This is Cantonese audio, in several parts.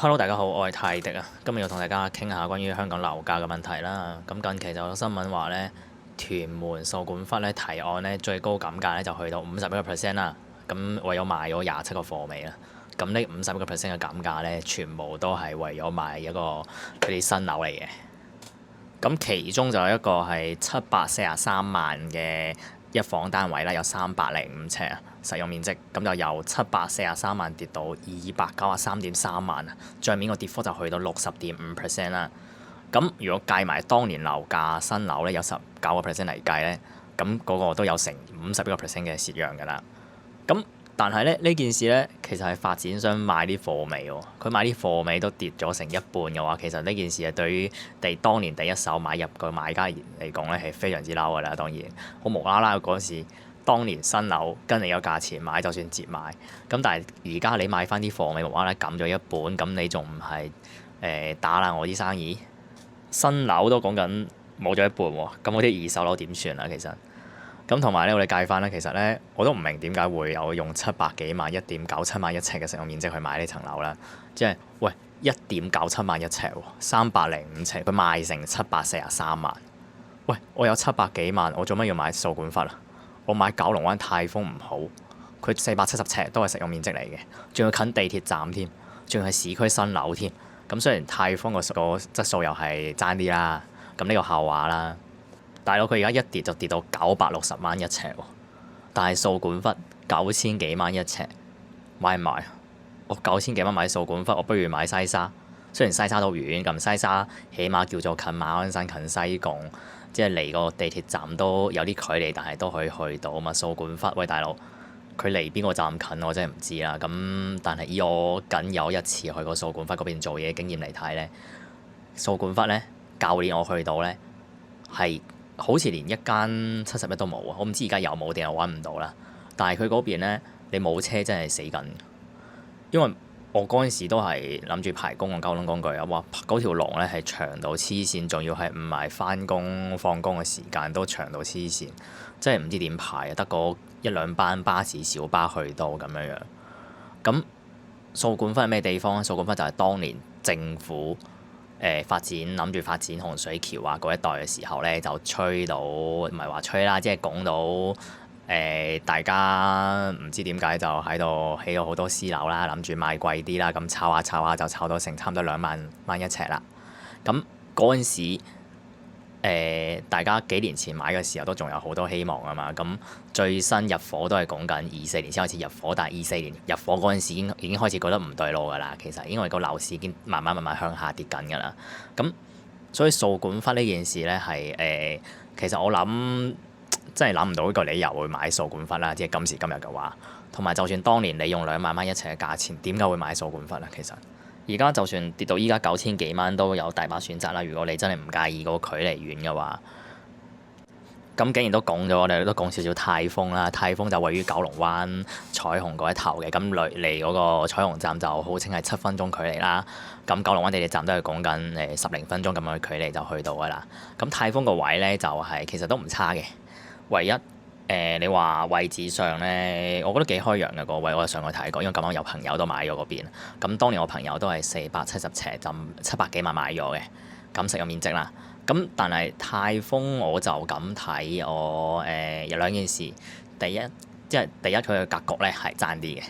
Hello，大家好，我係泰迪啊。今日要同大家傾下關於香港樓價嘅問題啦。咁近期就有新聞話呢，屯門掃管笏呢提案呢最高減價呢就去到51%啦。咁為咗賣咗27個貨尾啦。咁呢51%嘅減價呢，全部都係為咗賣一個嗰啲新樓嚟嘅。咁其中就有一個係743萬嘅一房單位啦，有305尺啊，實用面積，咁就由743萬跌到293.3萬啊，帳面個跌幅就去到60.5% 啦。咁如果計埋當年樓價新樓咧有19% 嚟計咧，咁嗰個都有成51% 嘅蝕讓㗎啦。咁但係咧呢件事咧，其實係發展商買啲貨尾喎，佢買啲貨尾都跌咗成一半嘅話，其實呢件事係對於當年第一手買入個買家嚟講咧係非常之嬲㗎啦。當然好無啦啦嗰時，當年新樓跟你個價錢買，就算折買，咁但係而家你買翻啲貨尾無啦啦減咗一半，咁你仲唔係打爛我啲生意？新樓都講緊冇咗一半喎，咁嗰啲二手樓點算啊？其實？咁同埋咧，我哋計翻咧，其實咧我都唔明點解會有用700幾萬1.97萬一尺嘅實用面積去買呢層樓啦。即係喂1.97萬一尺喎，305尺，佢賣成743萬。喂，我有700幾萬，我做乜要買掃管笏啊？我買九龍灣泰豐唔好，佢470尺都係實用面積嚟嘅，仲要近地鐵站添，仲要係市區新樓添。咁雖然泰豐個質素又係爭啲啦，咁呢個後話啦。大佬佢而家一跌就跌到960萬一尺喎，但係掃管笏9000幾萬一尺，買唔買？我9000幾蚊買掃管笏，我不如買西沙。雖然西沙都遠，咁西沙起碼叫做近馬鞍山、近西貢，即係離個地鐵站都有啲距離，但係都可以去到啊嘛。掃管笏，喂大佬，佢離邊個站近我真係唔知啦。咁但係以我僅有一次去過掃管笏嗰邊做嘢經驗嚟睇咧，掃管笏咧，舊年我去到咧係。好似連一間71都冇啊！我唔知而家有冇定係揾唔到啦。但係佢嗰邊咧，你冇車真係死緊。因為我嗰陣時都係諗住排工嘅交通工具啊，哇！嗰條龍咧係長到黐線，仲要係唔係翻工放工嘅時間都長到黐線，真係唔知點排啊！得個一兩班巴士小巴去到咁樣樣。咁掃管笏係咩地方咧？掃管笏就係當年政府。發展諗住發展洪水橋啊嗰一帶嘅時候咧，就吹到唔係話吹啦，即係講到大家唔知點解就喺度起咗好多私樓啦，諗住賣貴啲啦，咁炒下炒下就炒到成差唔多2萬一尺啦。咁嗰陣時，大家幾年前買嘅時候都仲有好多希望啊嘛。咁最新入伙都係講緊24年先開始入伙，但係24年入伙嗰陣時已經開始覺得唔對路㗎啦。其實因為個樓市已經慢慢向下跌緊㗎啦。咁所以掃管笏呢件事咧係其實我諗真係諗唔到一個理由會買掃管笏啦，即係今時今日嘅話。同埋就算當年你用2萬蚊一尺嘅價錢，點解會買掃管笏咧？其實而家就算跌到依家9000幾蚊都有大把選擇啦。如果你真係唔介意嗰個距離遠嘅話。咁既然都講咗，我哋都講少少泰豐啦。泰豐就位於九龍灣彩虹嗰一頭嘅，咁離嗰個彩虹站就號稱係7分鐘距離啦。咁九龍灣地鐵站都係講緊10零分鐘咁樣嘅距離就去到㗎啦。咁泰豐個位咧就係、其實都唔差嘅，唯一你話位置上咧，我覺得幾開揚嘅個位，我上去睇過，因為咁啱有朋友都買咗嗰邊。咁當年我朋友都係470尺，就700幾萬買咗嘅，咁實用面積啦。咁但係泰豐我就咁睇，我有兩件事。第一佢嘅格局咧係爭啲嘅，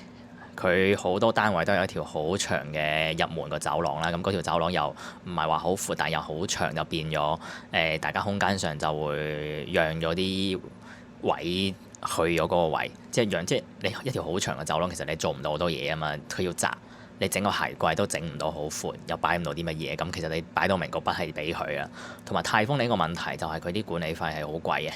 佢好多單位都有一條好長嘅入門個走廊啦。咁嗰條走廊又唔係話好闊，但係又好長，就變咗大家空間上就會讓咗啲位去咗嗰個位，即係你一條好長嘅走廊，其實你做唔到好多嘢啊嘛。佢要窄。你整個鞋櫃都整唔到好闊，又擺唔到啲乜嘢，咁其實你擺到明個筆係俾佢啊。同埋泰豐另一個問題就係佢啲管理費係好貴嘅，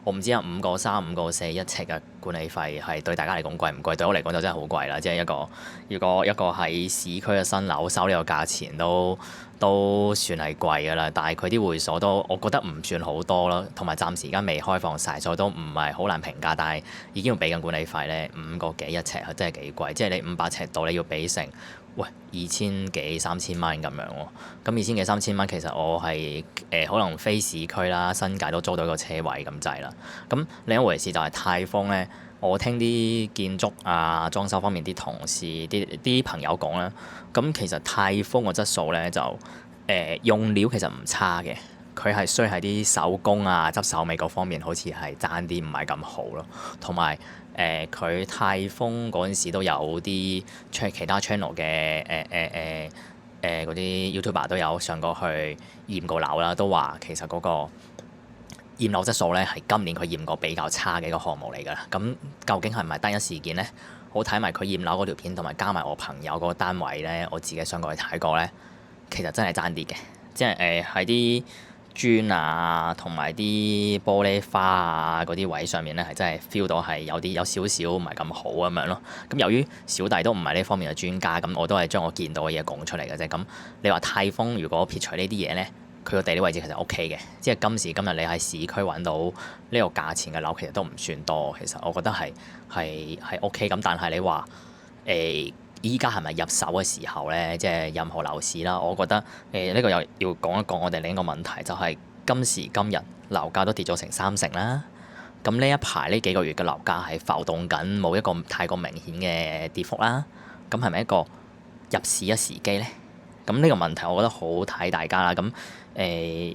我唔知有5個3、5個4一尺嘅管理費係對大家嚟講貴唔貴？對我嚟講就真係好貴啦，即係如果一個喺市區嘅新樓收呢個價錢都算係貴㗎啦。但係佢啲會所都我覺得唔算好多啦，同埋暫時而家未開放晒，所以都唔係好難評價。但係已經要俾緊管理費咧，5個幾一尺係真係幾貴，即係你500尺度你要俾成2000幾3000蚊咁樣喎。咁2000幾3000蚊其實我係可能非市區啦，新界都租到一個車位咁滯啦。咁另一回事就係泰豐咧，我聽啲建築啊、裝修方面啲同事、啲朋友講啦，咁其實泰豐個質素咧就用料其實唔差嘅，佢係衰喺啲手工啊、執手尾嗰方面好似係爭啲唔係咁好咯，同埋佢泰豐嗰陣時都有啲其他 channel 嘅嗰啲 YouTuber 都有上過去驗過樓啦，都話其實嗰個驗樓質素咧係今年佢驗過比較差嘅一個項目嚟㗎啦。咁究竟係唔係單一事件咧？好睇埋佢驗樓嗰條片，同埋加埋我朋友嗰個單位咧，我自己上過去睇過咧，其實真係爭啲嘅。即係喺啲磚啊，同埋啲玻璃花啊嗰啲位上面咧，係真係 feel 到係有少少唔係咁好咁樣咯。咁由於小弟都唔係呢方面嘅專家，咁我都係將我見到嘅嘢講出嚟嘅啫。咁你話泰豐如果撇除呢啲嘢咧？佢個地理位置其實 OK 嘅，即係今時今日你喺市區揾到呢個價錢嘅樓，其實都唔算多。其實我覺得係 OK 咁，但係你話依家係咪入手嘅時候咧？即係任何樓市啦，我覺得呢個又要講一講我哋另一個問題，就係今時今日樓價都跌咗成30%啦。咁呢一排呢幾個月嘅樓價係浮動緊，冇一個太過明顯嘅跌幅啦。咁係咪一個入市嘅時機咧？咁呢個問題我覺得好睇大家啦。咁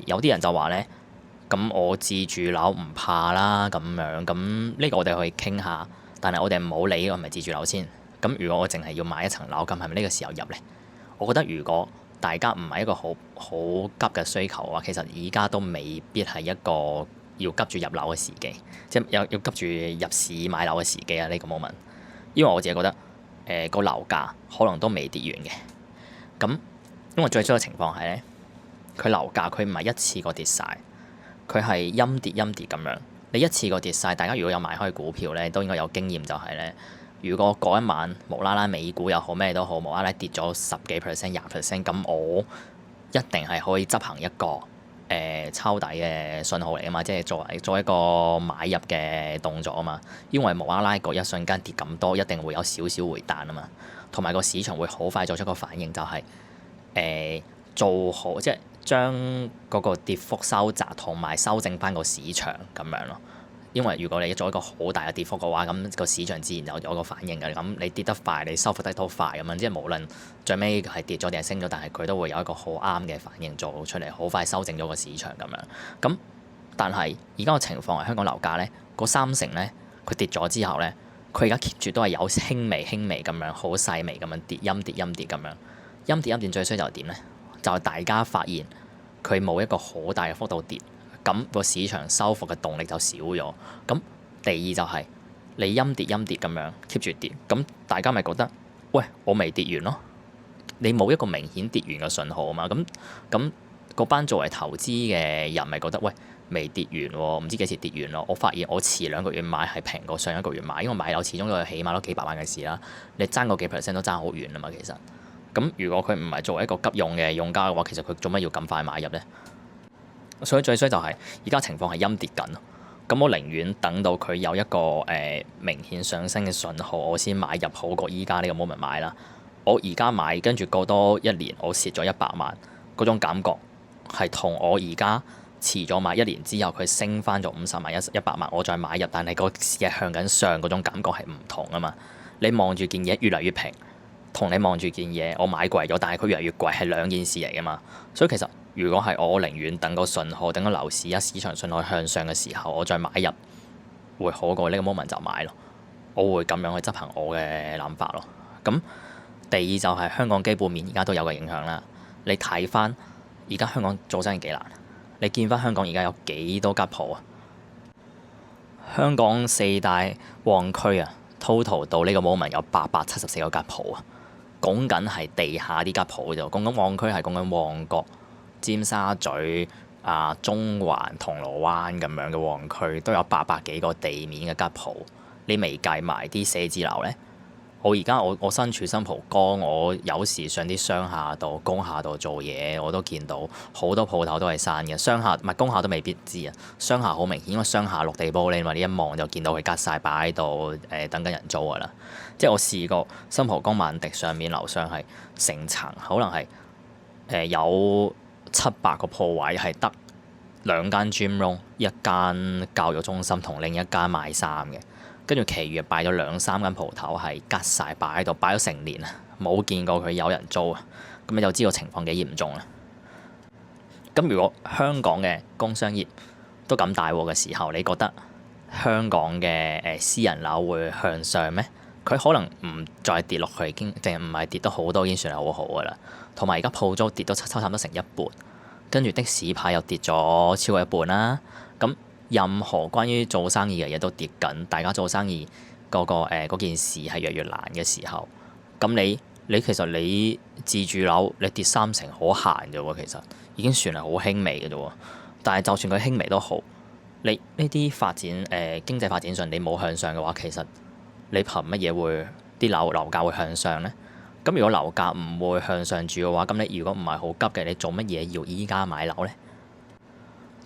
有啲人就話咧，咁我自住樓唔怕啦咁樣。咁呢個我哋可以傾下，但係我哋唔好理我係咪自住樓先。咁如果我淨係要買一層樓，咁係咪呢個時候入咧？我覺得如果大家唔係一個好急嘅需求嘅話，其實而家都未必係一個要急住入樓嘅時機，即係要急住入市買樓嘅時機啊！呢個 moment，因為我自己覺得個樓價可能都未跌完嘅。咁因為最衰嘅情況係咧，佢樓價佢唔係一次過跌晒，佢係陰跌陰跌咁樣。你一次過跌晒，大家如果有買開股票咧，都應該有經驗，就係咧，如果嗰一晚無啦啦美股又好咩都好，無啦啦跌咗10幾%、20%，咁我一定係可以執行一個抄底嘅信號嚟啊嘛，即係作為一個買入嘅動作啊嘛。因為無啦啦嗰一瞬間跌咁多，一定會有少少回彈啊嘛，同埋個市場會好快做出個反應，就係做好，即係將嗰個跌幅收窄，同埋修正翻個市場咁樣咯。因為如果你做一個好大嘅跌幅嘅話，咁個市場自然有個反應嘅。咁你跌得快，你收復得都快咁樣，即係無論最尾係跌咗定係升咗，但係佢都會有一個好啱嘅反應做出嚟，好快修正咗個市場咁樣。咁但係而家個情況係香港樓價咧，嗰30%咧，佢跌咗之後咧，佢而家 keep 住都係有輕微咁樣，好細微咁樣跌，陰跌陰跌咁樣，陰跌陰跌最衰就係點咧？就係大家發現佢冇一個好大嘅幅度跌。咁個市場收復嘅動力就少咗。咁第二就係你陰跌咁樣 keep 住跌，咁大家咪覺得，喂，我未跌完咯。你冇一個明顯跌完嘅信號啊嘛。咁嗰班作為投資嘅人咪覺得，喂，未跌完喎，唔知幾時跌完咯。我發現我遲2個月買係平過上1個月買，因為買樓始終都係起碼都幾百萬嘅事啦。你爭個幾%都爭好遠啊嘛。其實咁如果佢唔係作為一個急用嘅用家嘅話，其實佢做乜要咁快買入咧？所以最衰就係而家情況係陰跌緊，咁我寧願等到佢有一個明顯上升嘅信號，我先買入好過依家呢個 moment 買啦。我而家買，跟住過多1年，我蝕咗100萬，嗰種感覺係同我而家遲咗買1年之後，佢升翻咗50萬、100萬，我再買入，但係個市係向緊上嗰種感覺係唔同啊嘛。你望住件嘢越嚟越平，同你望住件嘢我買貴咗，但係佢越嚟越貴，係兩件事嚟噶嘛。所以其實如果係我寧願等個信號，等個樓市市場信號向上嘅時候，我再買入會好過呢個 moment 就買咯。我會咁樣去執行我嘅諗法咯。咁第二就係香港基本面而家都有個影響啦。你睇翻而家香港做生意幾難，你見翻香港而家有幾多間鋪啊？香港4大旺區啊，total 到呢個 moment 有874個間鋪啊。講緊係地下啲間鋪就講緊旺區係講緊旺角、尖沙咀、中環、銅鑼灣咁樣嘅旺區都有800幾個地面嘅吉鋪，你未計埋啲寫字樓咧。我而家我身處新蒲崗，我有時上啲商廈度、工廈度做嘢，我都見到好多鋪頭都係閂嘅。商廈唔係工廈都未必知啊，商廈好明顯，因為商廈落地玻璃嘛，你一望就見到佢吉晒擺喺度，等緊人租㗎啦。即係我試過新蒲崗萬迪上面樓上係成層，可能係有700個鋪位，係得2間 gym room，一間教育中心同另一間賣衫嘅。跟住其餘擺咗兩三間鋪頭係吉晒擺喺度，擺咗成年啊，冇見過佢有人租啊，咁你就知道情況幾嚴重啦。咁如果香港嘅工商業都咁大鑊嘅時候，你覺得香港嘅私人樓會向上咩？佢可能唔再跌落去，已經淨係唔係跌得好多，已經算係好好噶啦。同埋而家鋪租跌到差唔多成一半，跟住的士牌又跌咗超過一半啦。咁任何關於做生意嘅嘢都跌緊，大家做生意嗰件事係越嚟越難嘅時候，咁你其實你自住樓你跌30%可閒啫喎，其實已經算係好輕微嘅啫喎。但係就算佢輕微都好，你呢啲發展經濟發展上你冇向上嘅話，其實你憑乜嘢會啲樓價會向上呢？咁如果樓價唔會向上住嘅話，咁你如果唔係好急嘅，你做乜嘢要依家買樓呢？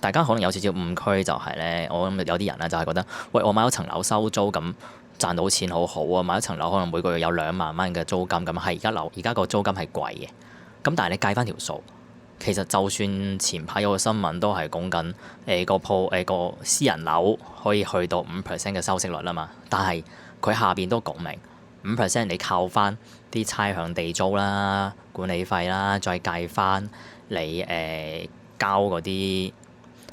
大家可能有少少誤區就係呢。我諗有啲人咧就係覺得，喂，我買咗層樓收租咁賺到錢好好啊，買咗層樓可能每個月有2萬蚊嘅租金咁，係而家個租金係貴嘅。咁但係你計翻條數，其實就算前排有個新聞都係講緊個私人樓可以去到5% 嘅收息率啦嘛，但係佢下邊都講明5%你靠翻啲差餉地租啦、管理費啦，再計翻你交嗰啲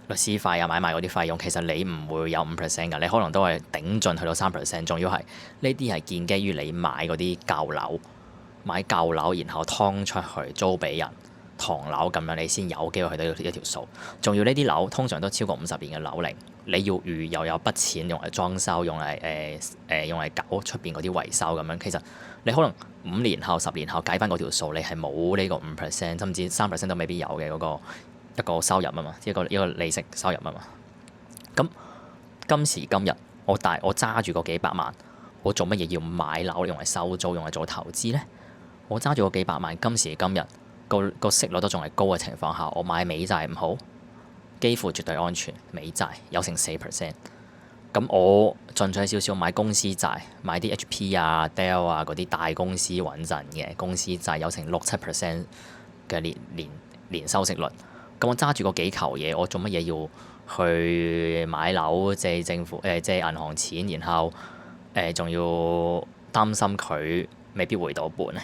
律師費啊、買賣嗰啲費用，其實你唔會有5% 㗎，你可能都係頂盡去到3%，仲要係呢啲係建基於你買嗰啲舊樓，買舊樓然後劏出去租俾人。唐樓咁樣，你先有機會去到一條數。仲要呢啲樓通常都超過50年嘅樓齡，你要預又有筆錢用嚟裝修，用嚟搞出邊嗰啲維修咁樣。其實你可能5年後、10年後計翻嗰條數，你係冇呢個5%，甚至3%都未必有嘅嗰個一個收入啊嘛，一個利息收入啊嘛。咁今時今日，我揸住個幾百萬，我做乜嘢要買樓用嚟收租，用嚟做投資呢？我揸住個幾百萬，今時今日。個息率都仲係高嘅情況下，我買美債唔好，幾乎絕對安全。美債有成4%，咁我進取少少買公司債，買啲 HP 啊、Dell 啊嗰啲大公司穩陣嘅公司債，有成6-7%嘅年收息率。咁我揸住個幾球嘢，我做乜嘢要去買樓借政府借銀行錢，然後仲要擔心佢未必回到本呢？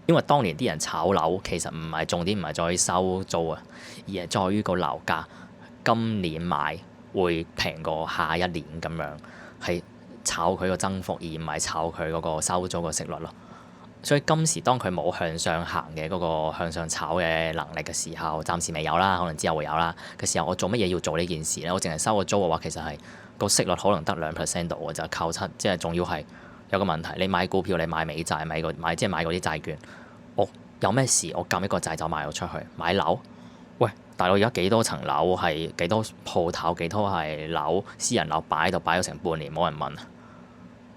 因為當年啲人炒樓，其實唔係重點，唔係在於收租啊，而係在於個樓價今年買會平過下一年咁樣，係炒佢個增幅，而唔係炒佢嗰個收租個息率咯。所以今時當佢冇向上行嘅嗰個向上炒嘅能力嘅時候，暫時未有啦，可能之後會有啦嘅時候，我做乜嘢要做呢件事咧？我淨係收個租嘅話，其實係個息率可能得2%度嘅就扣七，即係仲要係。有個問題，你買股票，你買美債，買嗰啲債券，我有咩事，我撳一個掣就賣咗出去。買樓，喂，大佬而家幾多層樓係幾多鋪頭，幾多係樓私人樓擺喺度擺咗成半年冇人問啊！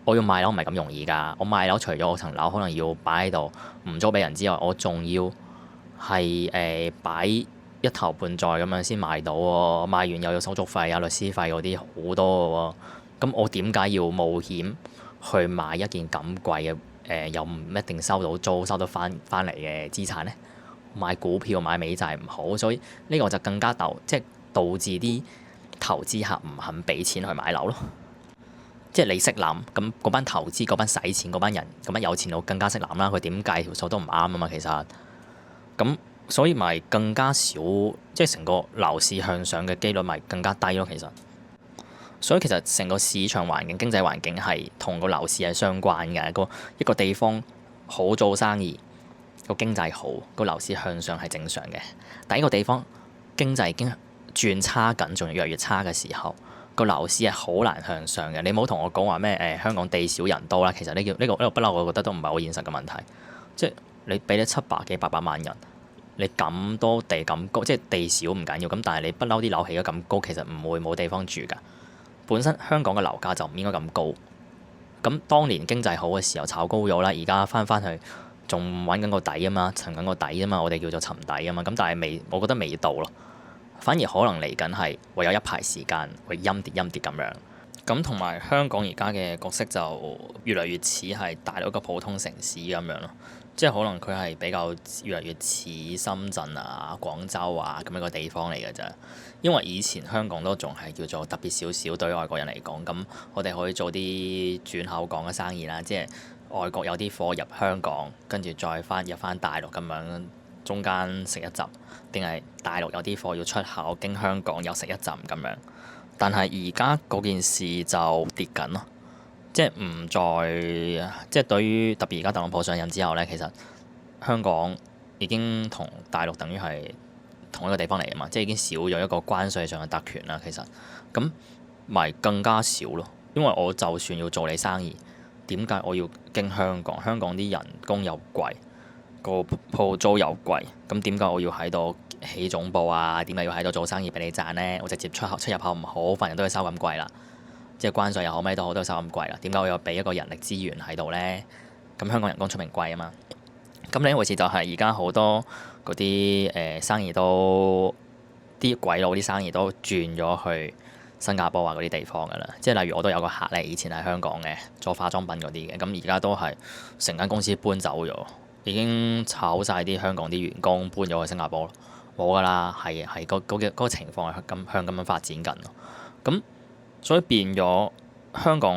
我要賣樓唔係咁容易㗎，我賣樓除咗我層樓可能要擺喺度唔租俾人之外，我仲要係擺一頭半載咁樣先賣到喎，賣完又有手續費啊、律師費嗰啲好多嘅喎，咁我點解要冒險去買一件咁貴嘅又唔一定收到租收得翻嚟嘅資產呢？買股票買美債唔好，所以呢個就更加導致啲投資客唔肯俾錢去買樓咯。即係你識諗，咁嗰班投資嗰班使錢嗰班人，咁樣有錢佬更加識諗啦。佢點計條數都唔啱啊嘛，其實咁所以咪更加少，即係成個樓市向上嘅機率咪更加低咯。其實。所以其實成個市場環境、經濟環境係同個樓市係相關嘅。一個地方好做生意，個經濟好，個樓市向上係正常嘅。但係呢個地方經濟已經轉差緊，仲越嚟越差嘅時候，個樓市係好難向上嘅。你唔好同我講話咩香港地少人多啦，其實呢個不嬲，我覺得都唔係好現實嘅問題。即係你俾咗700幾800萬人，你咁多地咁高，即係地少唔緊要，咁但係你不嬲啲樓起咗咁高，其實唔會冇地方住㗎。本身香港嘅樓價就唔應該咁高，咁當年經濟好嘅時候炒高咗啦，而家翻去仲揾緊個底啊嘛，沉緊個底啊嘛，我哋叫做沉底啊嘛，咁但係我覺得未到咯，反而可能嚟緊係會有一排時間會陰跌咁樣，咁同埋香港而家嘅角色就越嚟越似係大陸一個普通城市咁樣咯，即係可能佢係比較越嚟越似深圳啊、廣州啊咁樣個地方嚟嘅咋。因為以前香港都仲係叫做特別少少對外國人嚟講，咁我哋可以做啲轉口港嘅生意啦，即係外國有啲貨入香港，跟住再入翻大陸咁樣，中間食一陣，定係大陸有啲貨要出口經香港又食一陣咁樣。但係而家嗰件事就跌緊咯。即係唔再，即係對於特別而家特朗普上任之後呢，其實香港已經同大陸等於係同一個地方嚟啊嘛，即係已經少咗一個關稅上嘅特權啦。其實咁咪更加少咯，因為我就算要做你生意，點解我要經香港？香港啲人工又貴，個鋪租又貴，咁點解我要喺度起總部啊？點解要喺度做生意俾你賺呢？我直接出入口唔好，份人都要收咁貴啦。即係關稅又好咩都好，都收咁貴啦。點解我要俾一個人力資源喺度呢？咁香港人工出名貴啊嘛。咁另一回事就係而家好多嗰啲生意都啲鬼佬啲生意都轉咗去新加坡啊嗰啲地方㗎啦。即係例如我都有個客咧，以前喺香港嘅做化妝品嗰啲嘅，咁而家都係成間公司搬走咗，已經炒晒啲香港啲員工搬咗去新加坡咯。冇㗎啦，係嗰個情況係向咁樣發展緊咯。咁所以變咗香港，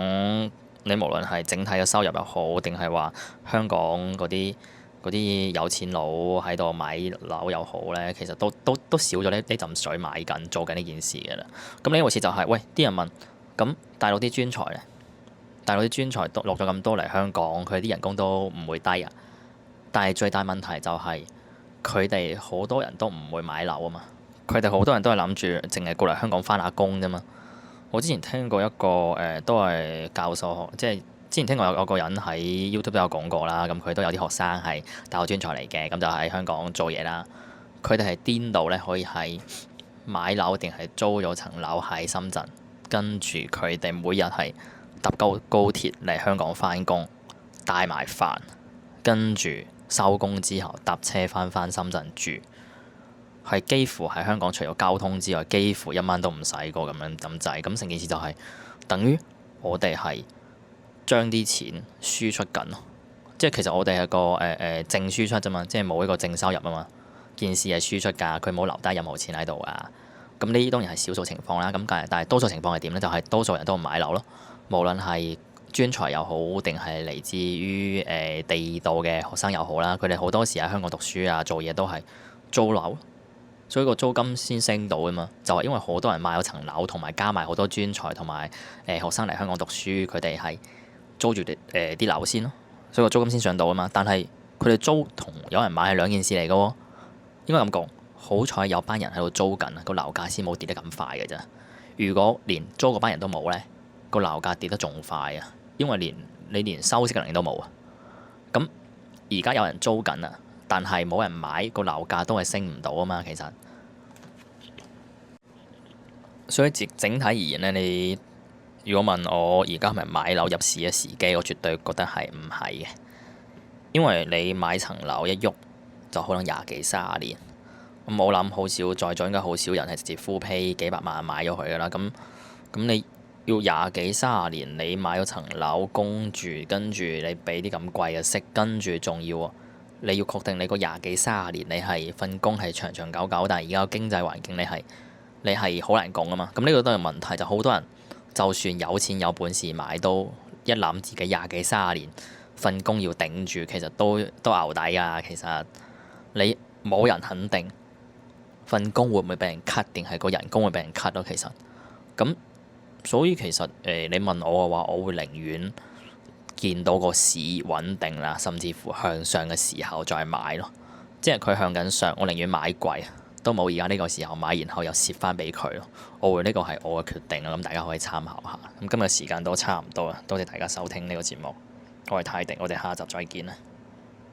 你無論係整體嘅收入又好，定係話香港嗰啲有錢佬喺度買樓又好咧，其實都少咗呢浸水買緊做緊呢件事嘅啦。咁呢回事就係，喂，啲人問，咁大陸啲專才咧，大陸啲專才都落咗咁多嚟香港，佢啲人工都唔會低啊。但係最大問題就係佢哋好多人都唔會買樓啊嘛，佢哋好多人都係諗住淨係過嚟香港返下工啫嘛。我之前聽過一個都係教授，即係之前聽過有個人喺 YouTube 都有講過啦。咁佢都有啲學生係大學專才嚟嘅，咁就喺香港做嘢啦。佢哋係顛到咧，可以係買樓定係租咗層樓喺深圳，跟住佢哋每日係搭高鐵嚟香港返工，帶埋飯，跟住收工之後搭車返深圳住。係幾乎喺香港除咗交通之外，幾乎一蚊都唔使過咁樣咁滯。咁成件事就係等於我哋係將啲錢輸出緊咯。即係其實我哋係個淨輸出啫嘛，即係冇一個淨收入啊嘛。件事係輸出㗎，佢冇留低任何錢喺度啊。咁呢啲當然係少數情況啦。咁但係多數情況係點呢？就係多數人都唔買樓咯。無論係專才又好，定係嚟自於地道嘅學生又好啦，佢哋好多時喺香港讀書啊、做嘢都係租樓。所以個租金先升到啊嘛，就係因為好多人買咗層樓，同埋加埋好多專才同埋學生嚟香港讀書，佢哋係租住啲樓先咯，所以個租金先上到啊嘛。但係佢哋租同有人買係兩件事嚟嘅喎，應該咁講。好彩有班人喺度租緊啊，個樓價先冇跌得咁快嘅啫。如果連租嗰班人都冇咧，個樓價跌得仲快啊，因為你連收息嘅能力都冇啊。咁而家有人租緊啊，但係冇人買，個樓價都係升唔到啊嘛，其實。所以整體而言呢，你如果問我而家係咪買樓入市嘅時機，我絕對覺得係唔係嘅。因為你買層樓一喐就可能廿幾30年，咁我諗好少在座應該好少人係直接 full pay 幾百萬買咗佢㗎啦。咁你要廿幾30年，你買咗層樓供住，跟住你俾啲咁貴嘅息，跟住仲要你要確定你個廿幾30年你係份工係長長久久，但係而家個經濟環境你係好難講啊嘛。咁呢個都係問題，就好多人就算有錢有本事買，都一諗自己廿幾30年份工要頂住，其實都淆底啊。其實你冇人肯定份工會唔會俾人 cut，定係個人工會俾人 cut 咯。其實咁，所以其實你問我嘅話，我會寧願見到個市穩定啦，甚至乎向上嘅時候再買咯。即係佢向緊上，我寧願買貴，都冇而家呢個時候買，然後又蝕翻俾佢咯。我會呢個係我嘅決定啦，咁大家可以參考下。咁今日時間都差唔多啦，多謝大家收聽呢個節目，我係泰迪，我哋下集再見啦。